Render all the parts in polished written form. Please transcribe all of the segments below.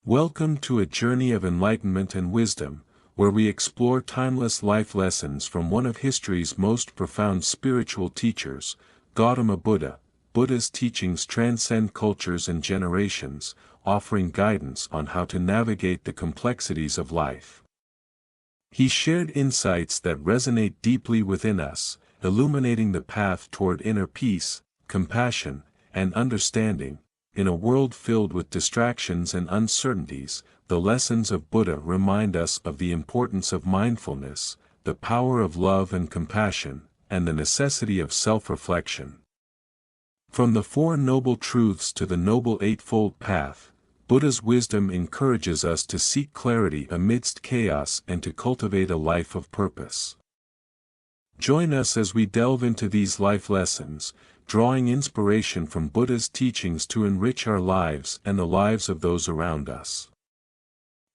Welcome to a journey of enlightenment and wisdom, where we explore timeless life lessons from one of history's most profound spiritual teachers, Gautama Buddha. Buddha's teachings transcend cultures and generations, offering guidance on how to navigate the complexities of life. He shared insights that resonate deeply within us, illuminating the path toward inner peace, compassion, and understanding. In a world filled with distractions and uncertainties, the lessons of Buddha remind us of the importance of mindfulness, the power of love and compassion, and the necessity of self-reflection. From the Four Noble Truths to the Noble Eightfold Path, Buddha's wisdom encourages us to seek clarity amidst chaos and to cultivate a life of purpose. Join us as we delve into these life lessons, drawing inspiration from Buddha's teachings to enrich our lives and the lives of those around us.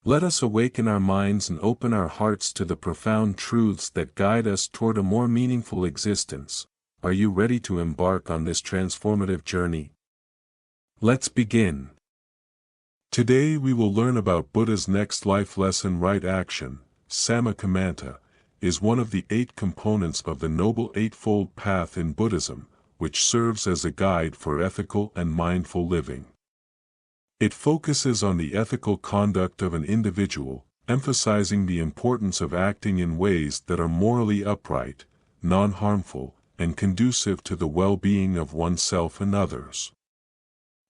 Let us awaken our minds and open our hearts to the profound truths that guide us toward a more meaningful existence. Are you ready to embark on this transformative journey? Let's begin. Today we will learn about Buddha's next life lesson. Right action, Sammakamanta, is one of the 8 components of the Noble Eightfold Path in Buddhism, which serves as a guide for ethical and mindful living. It focuses on the ethical conduct of an individual, emphasizing the importance of acting in ways that are morally upright, non-harmful, and conducive to the well-being of oneself and others.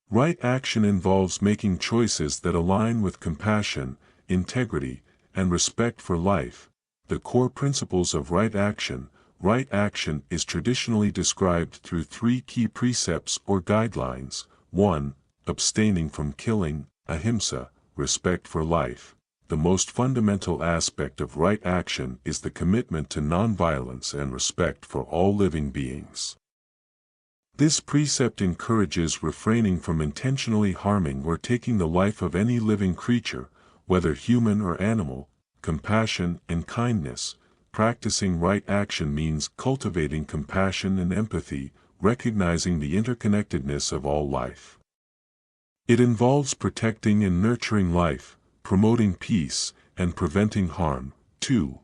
Right action involves making choices that align with compassion, integrity, and respect for life. The core principles of right action. Right action is traditionally described through 3 key precepts or guidelines. 1. Abstaining from killing, ahimsa, respect for life. The most fundamental aspect of right action is the commitment to nonviolence and respect for all living beings. This precept encourages refraining from intentionally harming or taking the life of any living creature, whether human or animal. Compassion and kindness. Practicing right action means cultivating compassion and empathy, recognizing the interconnectedness of all life. It involves protecting and nurturing life, promoting peace, and preventing harm. 2.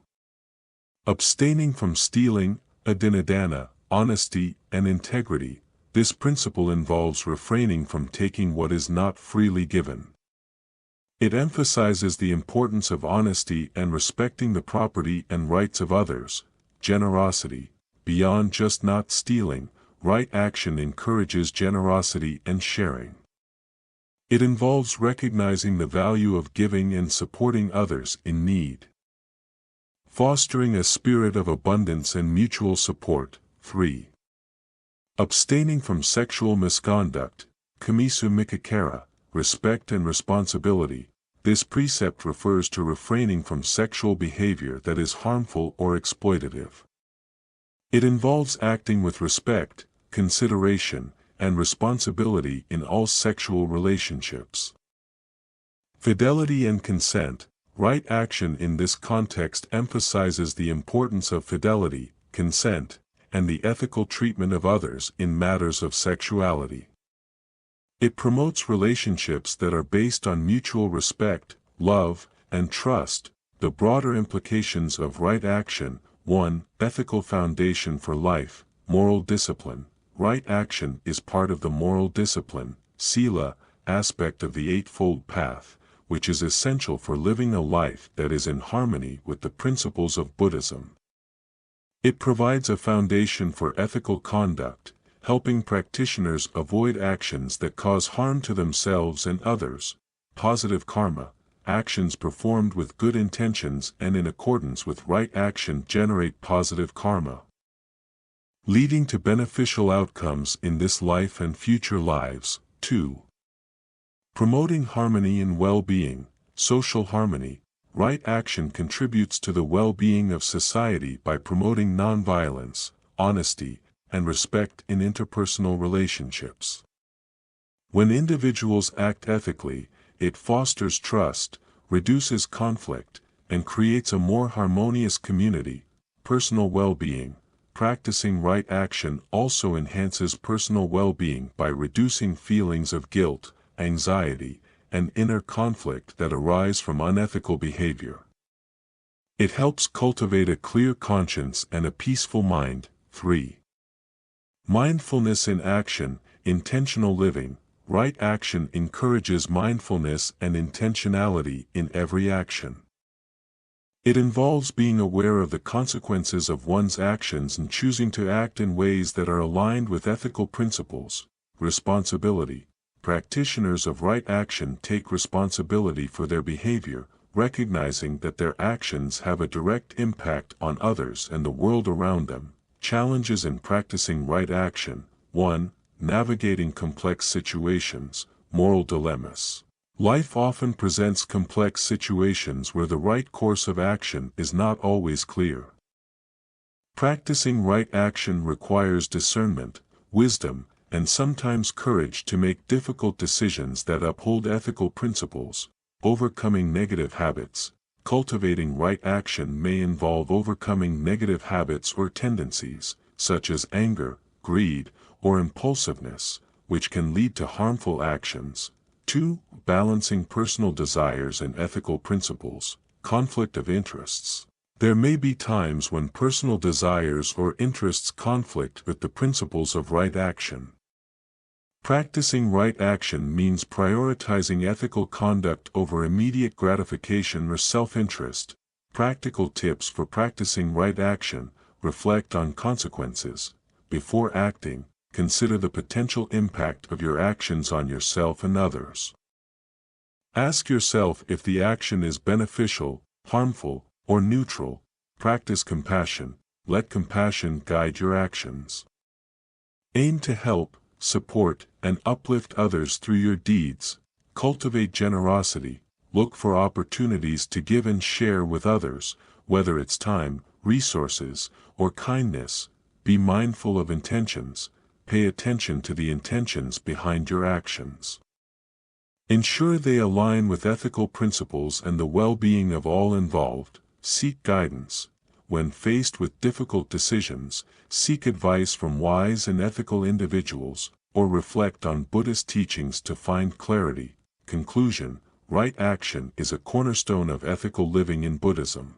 Abstaining from stealing, adinadana, honesty, and integrity. This principle involves refraining from taking what is not freely given. It emphasizes the importance of honesty and respecting the property and rights of others. Generosity. Beyond just not stealing, right action encourages generosity and sharing. It involves recognizing the value of giving and supporting others in need. Fostering a spirit of abundance and mutual support. 3. Abstaining from sexual misconduct, kamisu mikakara, respect and responsibility. This precept refers to refraining from sexual behavior that is harmful or exploitative. It involves acting with respect, consideration, and responsibility in all sexual relationships. Fidelity and consent. Right action in this context emphasizes the importance of fidelity, consent, and the ethical treatment of others in matters of sexuality. It promotes relationships that are based on mutual respect, love, and trust. The broader implications of right action. 1. Ethical foundation for life, moral discipline. Right action is part of the moral discipline, sila, aspect of the Eightfold Path, which is essential for living a life that is in harmony with the principles of Buddhism. It provides a foundation for ethical conduct, helping practitioners avoid actions that cause harm to themselves and others. Positive karma. Actions performed with good intentions and in accordance with right action generate positive karma, leading to beneficial outcomes in this life and future lives. 2. Promoting harmony and well-being, social harmony. Right action contributes to the well-being of society by promoting nonviolence, honesty, and respect in interpersonal relationships. When individuals act ethically, it fosters trust, reduces conflict, and creates a more harmonious community. Personal well-being. Practicing right action also enhances personal well-being by reducing feelings of guilt, anxiety, and inner conflict that arise from unethical behavior. It helps cultivate a clear conscience and a peaceful mind. 3. Mindfulness in action, intentional living. Right action encourages mindfulness and intentionality in every action. It involves being aware of the consequences of one's actions and choosing to act in ways that are aligned with ethical principles. Responsibility. Practitioners of right action take responsibility for their behavior, recognizing that their actions have a direct impact on others and the world around them. Challenges in practicing right action. 1. Navigating complex situations, moral dilemmas. Life often presents complex situations where the right course of action is not always clear. Practicing right action requires discernment, wisdom, and sometimes courage to make difficult decisions that uphold ethical principles. Overcoming negative habits. Cultivating right action may involve overcoming negative habits or tendencies, such as anger, greed, or impulsiveness, which can lead to harmful actions. 2. Balancing personal desires and ethical principles. Conflict of interests. There may be times when personal desires or interests conflict with the principles of right action. Practicing right action means prioritizing ethical conduct over immediate gratification or self-interest. Practical tips for practicing right action. Reflect on consequences. Before acting, consider the potential impact of your actions on yourself and others. Ask yourself if the action is beneficial, harmful, or neutral. Practice compassion. Let compassion guide your actions. Aim to help, support, and uplift others through your deeds. Cultivate generosity. Look for opportunities to give and share with others, whether it's time, resources, or kindness. Be mindful of intentions. Pay attention to the intentions behind your actions. Ensure they align with ethical principles and the well-being of all involved. Seek guidance. When faced with difficult decisions, seek advice from wise and ethical individuals, or reflect on Buddhist teachings to find clarity. Conclusion: right action is a cornerstone of ethical living in Buddhism.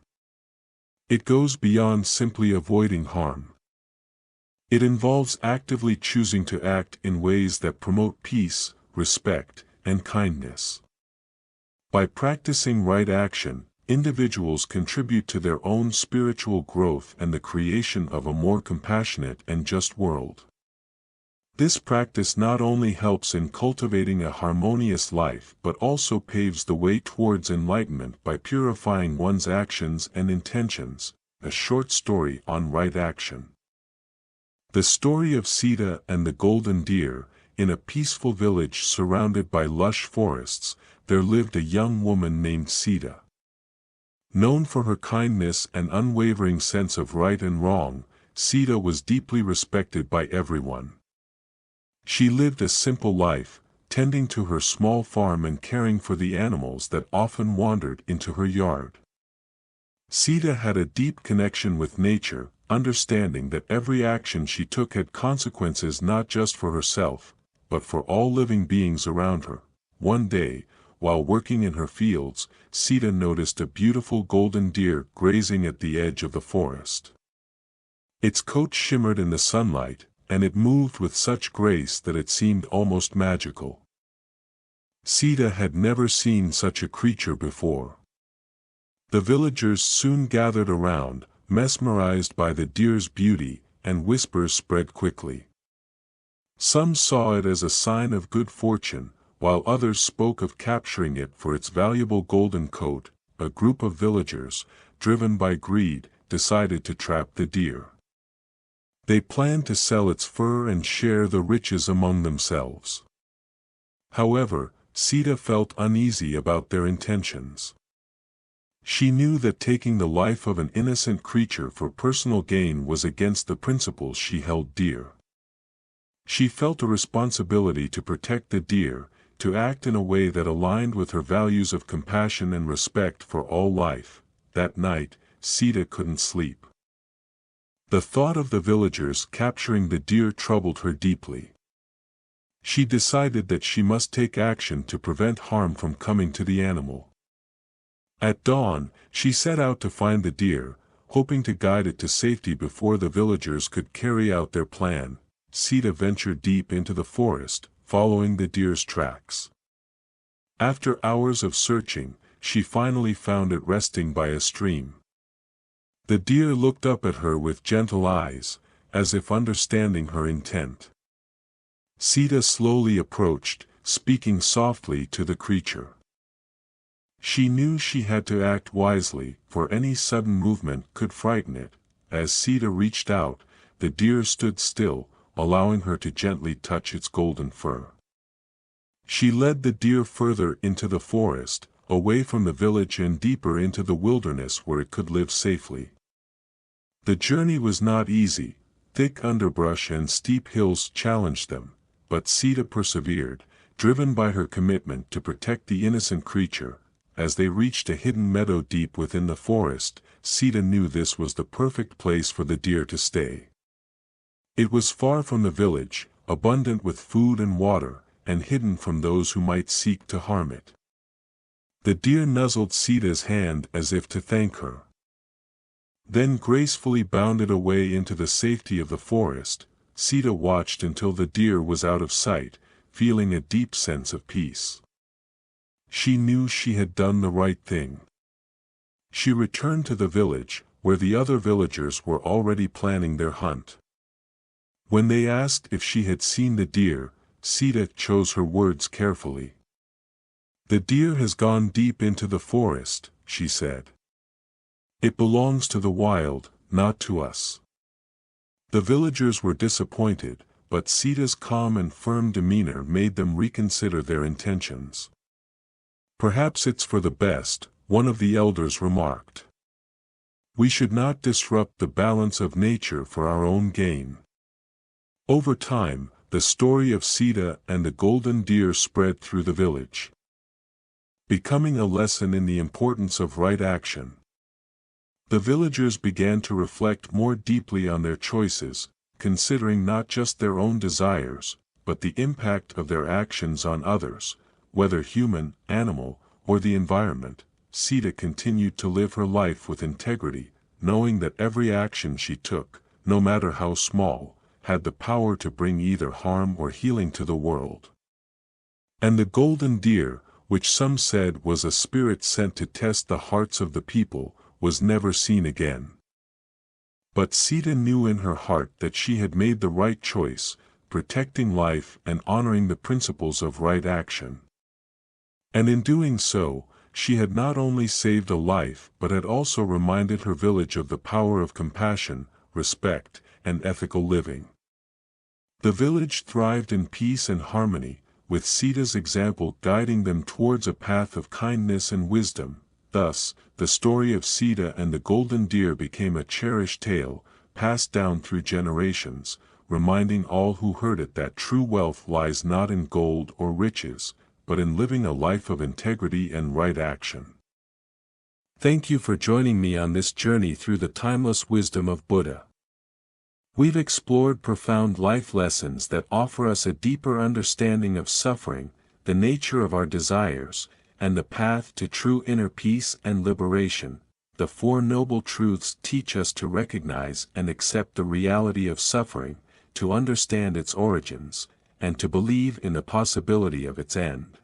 It goes beyond simply avoiding harm. It involves actively choosing to act in ways that promote peace, respect, and kindness. By practicing right action, individuals contribute to their own spiritual growth and the creation of a more compassionate and just world. This practice not only helps in cultivating a harmonious life but also paves the way towards enlightenment by purifying one's actions and intentions. A short story on right action. The story of Sita and the golden deer. In a peaceful village surrounded by lush forests, there lived a young woman named Sita. Known for her kindness and unwavering sense of right and wrong, Sita was deeply respected by everyone. She lived a simple life, tending to her small farm and caring for the animals that often wandered into her yard. Sita had a deep connection with nature, understanding that every action she took had consequences not just for herself, but for all living beings around her. One day, while working in her fields, Sita noticed a beautiful golden deer grazing at the edge of the forest. Its coat shimmered in the sunlight, and it moved with such grace that it seemed almost magical. Sita had never seen such a creature before. The villagers soon gathered around, mesmerized by the deer's beauty, and whispers spread quickly. Some saw it as a sign of good fortune, while others spoke of capturing it for its valuable golden coat. A group of villagers, driven by greed, decided to trap the deer. They planned to sell its fur and share the riches among themselves. However, Sita felt uneasy about their intentions. She knew that taking the life of an innocent creature for personal gain was against the principles she held dear. She felt a responsibility to protect the deer, to act in a way that aligned with her values of compassion and respect for all life. That night, Sita couldn't sleep. The thought of the villagers capturing the deer troubled her deeply. She decided that she must take action to prevent harm from coming to the animal. At dawn, she set out to find the deer, hoping to guide it to safety before the villagers could carry out their plan. Sita ventured deep into the forest, following the deer's tracks. After hours of searching, she finally found it resting by a stream. The deer looked up at her with gentle eyes, as if understanding her intent. Sita slowly approached, speaking softly to the creature. She knew she had to act wisely, for any sudden movement could frighten it. As Sita reached out, the deer stood still, allowing her to gently touch its golden fur. She led the deer further into the forest, away from the village and deeper into the wilderness where it could live safely. The journey was not easy. Thick underbrush and steep hills challenged them, but Sita persevered, driven by her commitment to protect the innocent creature. As they reached a hidden meadow deep within the forest, Sita knew this was the perfect place for the deer to stay. It was far from the village, abundant with food and water, and hidden from those who might seek to harm it. The deer nuzzled Sita's hand as if to thank her. Then gracefully bounded away into the safety of the forest. Sita watched until the deer was out of sight, feeling a deep sense of peace. She knew she had done the right thing. She returned to the village, where the other villagers were already planning their hunt. When they asked if she had seen the deer, Sita chose her words carefully. "The deer has gone deep into the forest," she said. "It belongs to the wild, not to us." The villagers were disappointed, but Sita's calm and firm demeanor made them reconsider their intentions. "Perhaps it's for the best," one of the elders remarked. "We should not disrupt the balance of nature for our own gain." Over time, the story of Sita and the golden deer spread through the village, becoming a lesson in the importance of right action. The villagers began to reflect more deeply on their choices, considering not just their own desires, but the impact of their actions on others, whether human, animal, or the environment. Sita continued to live her life with integrity, knowing that every action she took, no matter how small, had the power to bring either harm or healing to the world. And the golden deer, which some said was a spirit sent to test the hearts of the people, was never seen again. But Sita knew in her heart that she had made the right choice, protecting life and honoring the principles of right action. And in doing so, she had not only saved a life but had also reminded her village of the power of compassion, respect, and ethical living. The village thrived in peace and harmony, with Sita's example guiding them towards a path of kindness and wisdom. Thus, the story of Sita and the golden deer became a cherished tale, passed down through generations, reminding all who heard it that true wealth lies not in gold or riches, but in living a life of integrity and right action. Thank you for joining me on this journey through the timeless wisdom of Buddha. We've explored profound life lessons that offer us a deeper understanding of suffering, the nature of our desires, and the path to true inner peace and liberation. The Four Noble Truths teach us to recognize and accept the reality of suffering, to understand its origins, and to believe in the possibility of its end.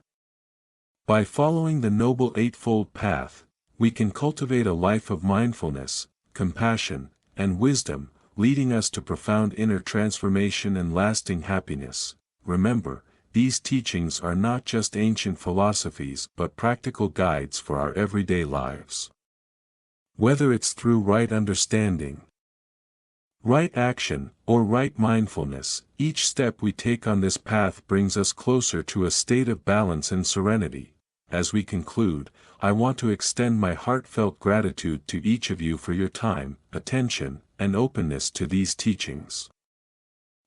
By following the Noble Eightfold Path, we can cultivate a life of mindfulness, compassion, and wisdom, leading us to profound inner transformation and lasting happiness. Remember, these teachings are not just ancient philosophies but practical guides for our everyday lives. Whether it's through right understanding, right action, or right mindfulness, each step we take on this path brings us closer to a state of balance and serenity. As we conclude, I want to extend my heartfelt gratitude to each of you for your time, attention, and openness to these teachings.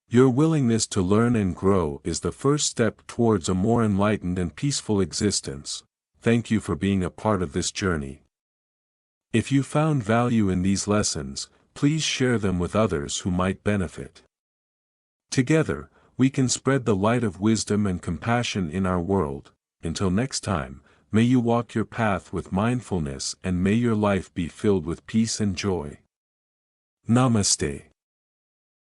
Your willingness to learn and grow is the first step towards a more enlightened and peaceful existence. Thank you for being a part of this journey. If you found value in these lessons, please share them with others who might benefit. Together, we can spread the light of wisdom and compassion in our world. Until next time, may you walk your path with mindfulness and may your life be filled with peace and joy. Namaste.